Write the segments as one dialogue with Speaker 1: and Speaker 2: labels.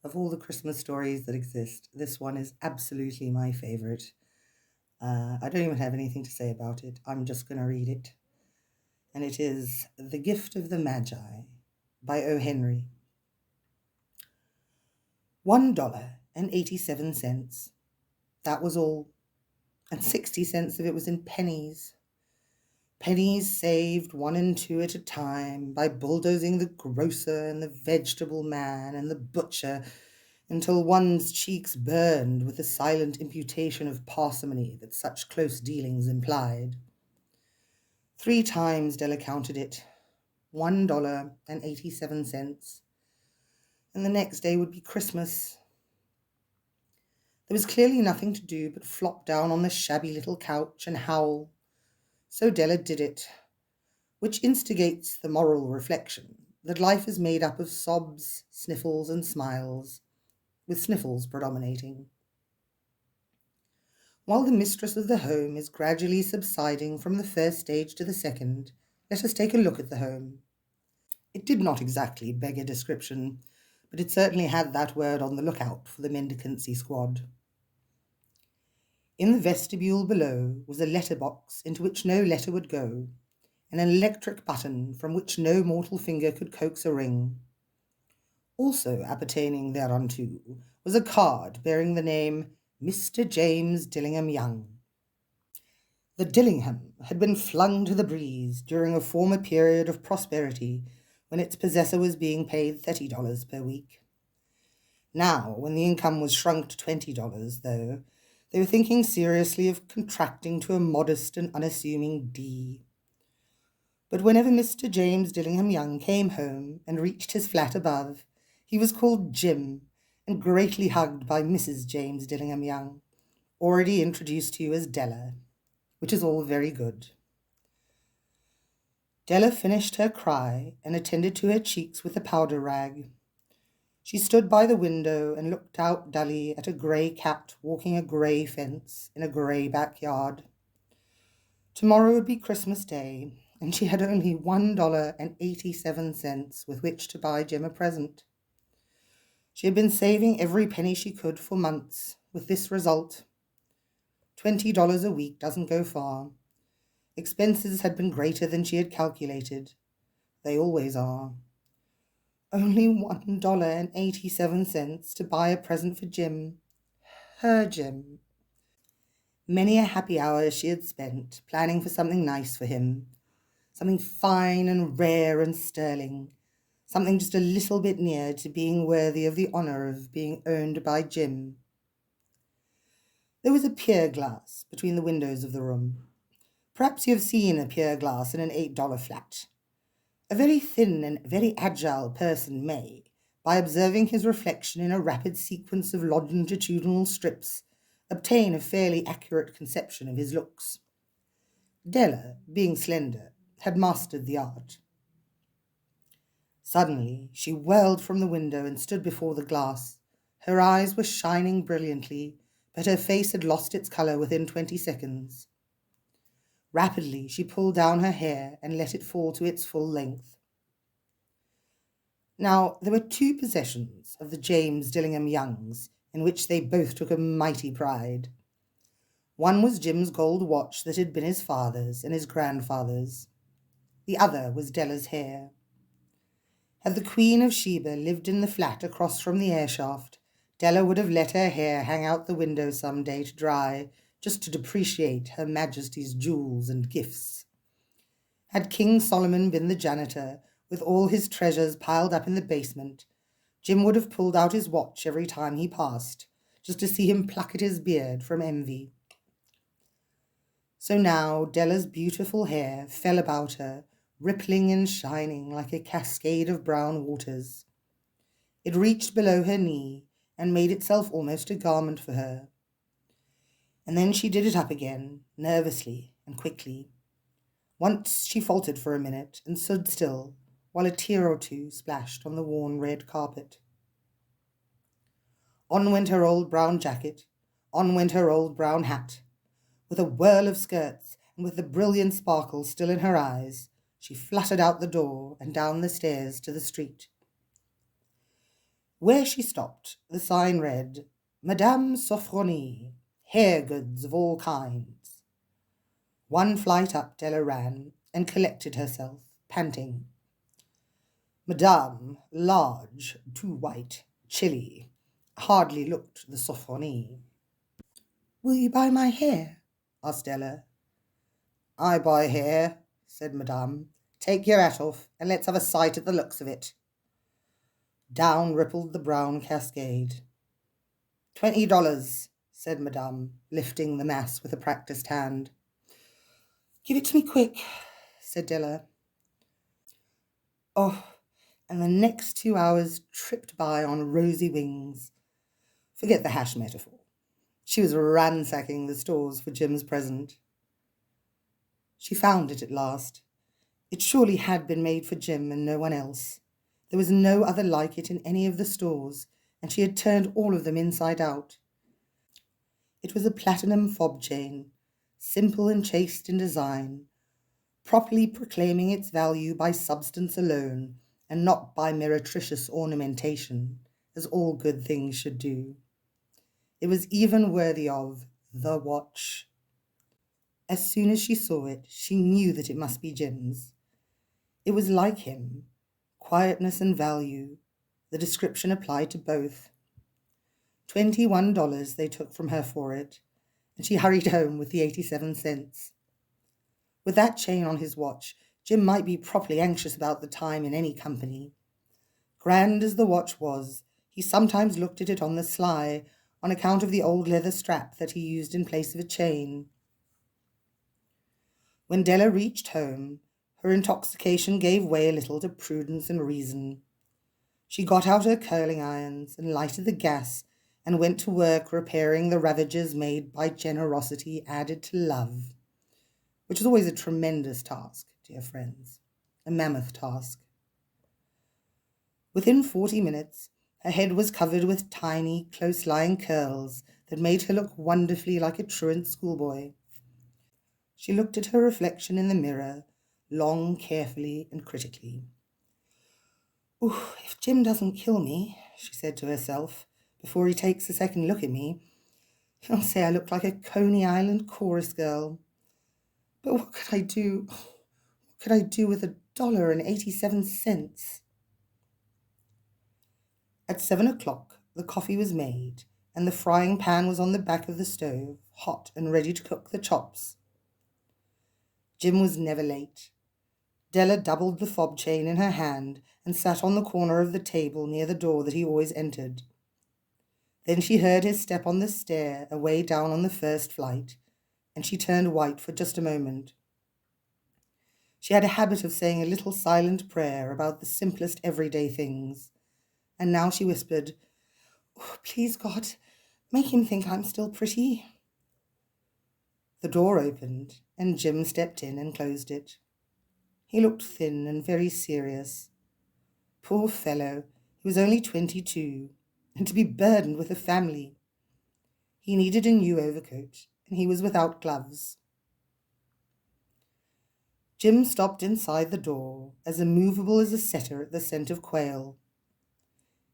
Speaker 1: Of all the Christmas stories that exist, this one is absolutely my favorite. I don't even have anything to say about it. I'm just going to read it. And it is The Gift of the Magi by O. Henry. $1.87. That was all. And 60 cents of it was in pennies. Pennies saved 1 and 2 at a time by bulldozing the grocer and the vegetable man and the butcher until one's cheeks burned with the silent imputation of parsimony that such close dealings implied. 3 times Della counted it, $1.87, and the next day would be Christmas. There was clearly nothing to do but flop down on the shabby little couch and howl. So Della did it, which instigates the moral reflection that life is made up of sobs, sniffles, and smiles, with sniffles predominating. While the mistress of the home is gradually subsiding from the first stage to the second, let us take a look at the home. It did not exactly beg a description, but it certainly had that word on the lookout for the mendicancy squad. In the vestibule below was a letter-box into which no letter would go, and an electric button from which no mortal finger could coax a ring. Also appertaining thereunto was a card bearing the name Mr. James Dillingham Young. The Dillingham had been flung to the breeze during a former period of prosperity when its possessor was being paid $30 per week. Now, when the income was shrunk to $20, though, they were thinking seriously of contracting to a modest and unassuming D. But whenever Mr. James Dillingham Young came home and reached his flat above, he was called Jim and greatly hugged by Mrs. James Dillingham Young, already introduced to you as Della, which is all very good. Della finished her cry and attended to her cheeks with a powder rag. She stood by the window and looked out dully at a grey cat walking a grey fence in a grey backyard. Tomorrow would be Christmas Day, and she had only $1.87 with which to buy Jim a present. She had been saving every penny she could for months, with this result. $20 a week doesn't go far. Expenses had been greater than she had calculated. They always are. Only $1.87 to buy a present for Jim. Her Jim. Many a happy hour she had spent planning for something nice for him. Something fine and rare and sterling. Something just a little bit near to being worthy of the honour of being owned by Jim. There was a pier glass between the windows of the room. Perhaps you have seen a pier glass in an $8 flat. A very thin and very agile person may, by observing his reflection in a rapid sequence of longitudinal strips, obtain a fairly accurate conception of his looks. Della, being slender, had mastered the art. Suddenly, she whirled from the window and stood before the glass. Her eyes were shining brilliantly, but her face had lost its colour within 20 seconds. Rapidly, she pulled down her hair and let it fall to its full length. Now, there were 2 possessions of the James Dillingham Youngs in which they both took a mighty pride. One was Jim's gold watch that had been his father's and his grandfather's. The other was Della's hair. Had the Queen of Sheba lived in the flat across from the airshaft, Della would have let her hair hang out the window some day to dry, just to depreciate Her Majesty's jewels and gifts. Had King Solomon been the janitor, with all his treasures piled up in the basement, Jim would have pulled out his watch every time he passed, just to see him pluck at his beard from envy. So now Della's beautiful hair fell about her, rippling and shining like a cascade of brown waters. It reached below her knee and made itself almost a garment for her. And then she did it up again, nervously and quickly. Once she faltered for a minute and stood still, while a tear or two splashed on the worn red carpet. On went her old brown jacket, on went her old brown hat. With a whirl of skirts, and with the brilliant sparkle still in her eyes, she fluttered out the door and down the stairs to the street. Where she stopped, the sign read, Madame Sofronie, hair goods of all kinds. One flight up Della ran and collected herself, panting. Madame, large, too white, chilly, hardly looked the Sofronie. Will you buy my hair? Asked Della. I buy hair, said Madame. Take your hat off, and let's have a sight at the looks of it. Down rippled the brown cascade. $20, said Madame, lifting the mass with a practised hand. Give it to me quick, said Della. Oh, and the next 2 hours tripped by on rosy wings. Forget the hash metaphor. She was ransacking the stores for Jim's present. She found it at last. It surely had been made for Jim and no one else. There was no other like it in any of the stores, and she had turned all of them inside out. It was a platinum fob chain, simple and chaste in design, properly proclaiming its value by substance alone, and not by meretricious ornamentation, as all good things should do. It was even worthy of the watch. As soon as she saw it, she knew that it must be Jim's. It was like him, quietness and value. The description applied to both. $21 they took from her for it, and she hurried home with the 87 cents. With that chain on his watch, Jim might be properly anxious about the time in any company. Grand as the watch was, he sometimes looked at it on the sly, on account of the old leather strap that he used in place of a chain. When Della reached home, her intoxication gave way a little to prudence and reason. She got out her curling irons and lighted the gas and went to work repairing the ravages made by generosity added to love, which is always a tremendous task, dear friends, a mammoth task. Within 40 minutes, her head was covered with tiny, close-lying curls that made her look wonderfully like a truant schoolboy. She looked at her reflection in the mirror, long, carefully, and critically. Ooh, if Jim doesn't kill me, she said to herself, before he takes a second look at me, he'll say I look like a Coney Island chorus girl. But what could I do? What could I do with $1.87? At 7 o'clock, the coffee was made, and the frying pan was on the back of the stove, hot and ready to cook the chops. Jim was never late. Della doubled the fob chain in her hand and sat on the corner of the table near the door that he always entered. Then she heard his step on the stair away down on the first flight, and she turned white for just a moment. She had a habit of saying a little silent prayer about the simplest everyday things, and now she whispered, "Oh, please, God, make him think I'm still pretty." The door opened, and Jim stepped in and closed it. He looked thin and very serious. Poor fellow, he was only 22, and to be burdened with a family. He needed a new overcoat, and he was without gloves. Jim stopped inside the door, as immovable as a setter at the scent of quail.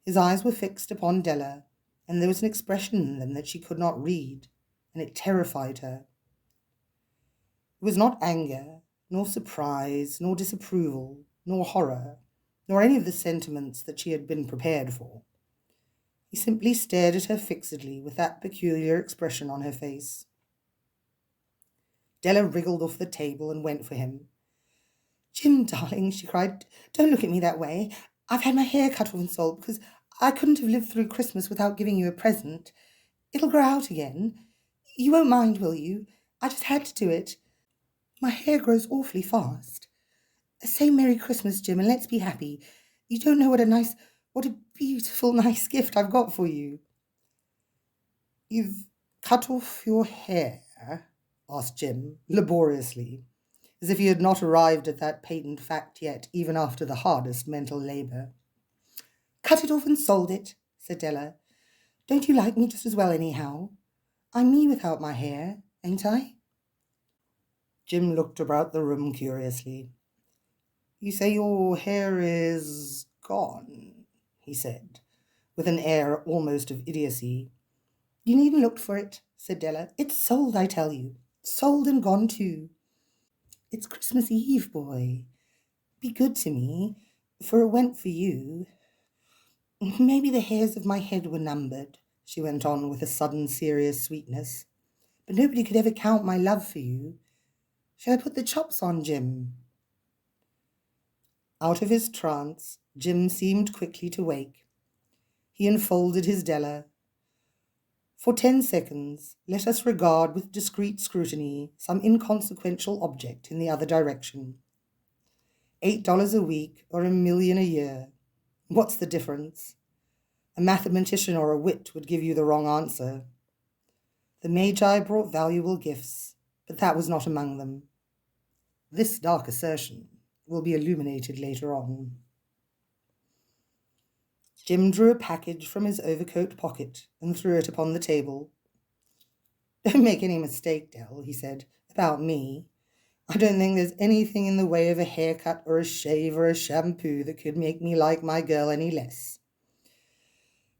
Speaker 1: His eyes were fixed upon Della, and there was an expression in them that she could not read, and it terrified her. It was not anger, nor surprise, nor disapproval, nor horror, nor any of the sentiments that she had been prepared for. He simply stared at her fixedly with that peculiar expression on her face. Della wriggled off the table and went for him. "Jim, darling," she cried, "don't look at me that way. I've had my hair cut off and sold because I couldn't have lived through Christmas without giving you a present. It'll grow out again. You won't mind, will you? I just had to do it. My hair grows awfully fast. Say Merry Christmas, Jim, and let's be happy. You don't know what a beautiful, nice gift I've got for you." "You've cut off your hair?" asked Jim, laboriously, as if he had not arrived at that patent fact yet, even after the hardest mental labour. "Cut it off and sold it," said Della. "Don't you like me just as well anyhow? I'm me without my hair, ain't I?" Jim looked about the room curiously. "You say your hair is gone," he said. with an air almost of idiocy. "You needn't look for it," said Della. "It's sold, I tell you. Sold and gone too. It's Christmas Eve, boy. Be good to me, for it went for you. Maybe the hairs of my head were numbered," she went on with a sudden serious sweetness, "but nobody could ever count my love for you. Shall I put the chops on, Jim?" Out of his trance, Jim seemed quickly to wake. He enfolded his Della. "For 10 seconds, let us regard with discreet scrutiny some inconsequential object in the other direction. $8 a week or $1 million a year. What's the difference? A mathematician or a wit would give you the wrong answer. The Magi brought valuable gifts, but that was not among them. This dark assertion will be illuminated later on." Jim drew a package from his overcoat pocket and threw it upon the table. "Don't make any mistake, Dell," he said, "about me. I don't think there's anything in the way of a haircut or a shave or a shampoo that could make me like my girl any less.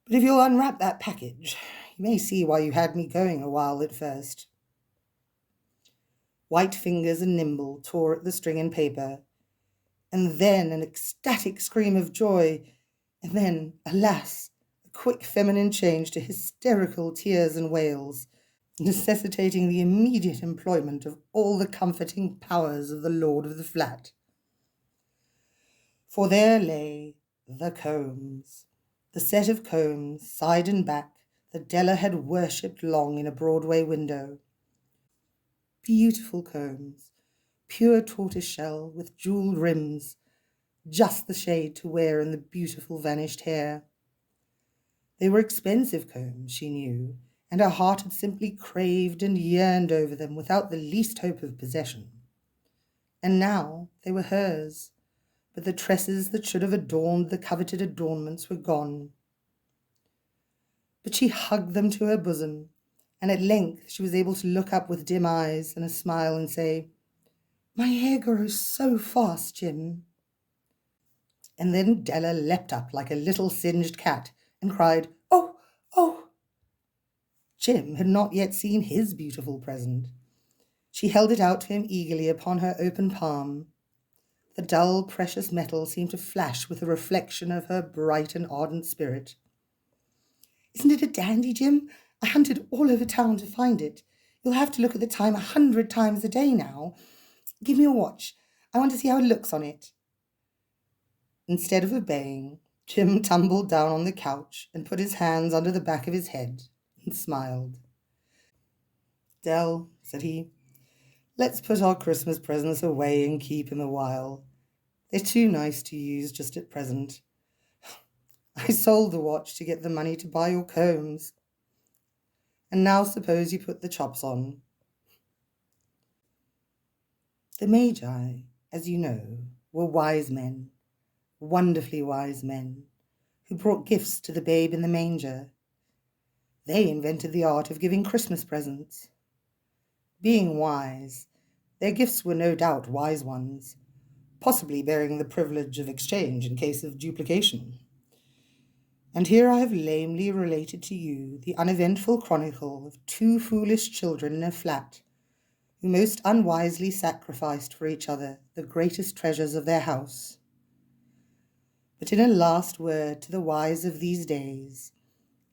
Speaker 1: But if you'll unwrap that package, you may see why you had me going a while at first." White fingers and nimble tore at the string and paper, and then an ecstatic scream of joy, and then, alas, a quick feminine change to hysterical tears and wails, necessitating the immediate employment of all the comforting powers of the lord of the flat. For there lay the combs, the set of combs, side and back, that Della had worshipped long in a Broadway window. Beautiful combs, pure tortoiseshell with jewelled rims, just the shade to wear in the beautiful vanished hair. They were expensive combs, she knew, and her heart had simply craved and yearned over them without the least hope of possession. And now they were hers, but the tresses that should have adorned the coveted adornments were gone. But she hugged them to her bosom, and at length she was able to look up with dim eyes and a smile and say, "My hair grows so fast, Jim." And then Della leapt up like a little singed cat and cried, "Oh, oh!" Jim had not yet seen his beautiful present. She held it out to him eagerly upon her open palm. The dull, precious metal seemed to flash with the reflection of her bright and ardent spirit. "Isn't it a dandy, Jim? I hunted all over town to find it. You'll have to look at the time 100 times a day now. Give me your watch. I want to see how it looks on it." Instead of obeying, Jim tumbled down on the couch and put his hands under the back of his head and smiled. "Dell," said he, "let's put our Christmas presents away and keep 'em a while. They're too nice to use just at present. I sold the watch to get the money to buy your combs. And now suppose you put the chops on." The Magi, as you know, were wise men, wonderfully wise men, who brought gifts to the babe in the manger. They invented the art of giving Christmas presents. Being wise, their gifts were no doubt wise ones, possibly bearing the privilege of exchange in case of duplication. And here I have lamely related to you the uneventful chronicle of 2 foolish children in a flat, who most unwisely sacrificed for each other the greatest treasures of their house. But in a last word to the wise of these days,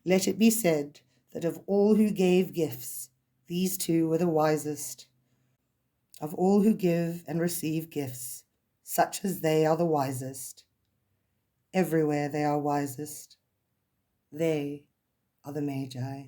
Speaker 1: let it be said that of all who gave gifts, these 2 were the wisest. Of all who give and receive gifts, such as they are the wisest. Everywhere they are wisest. They are the Magi.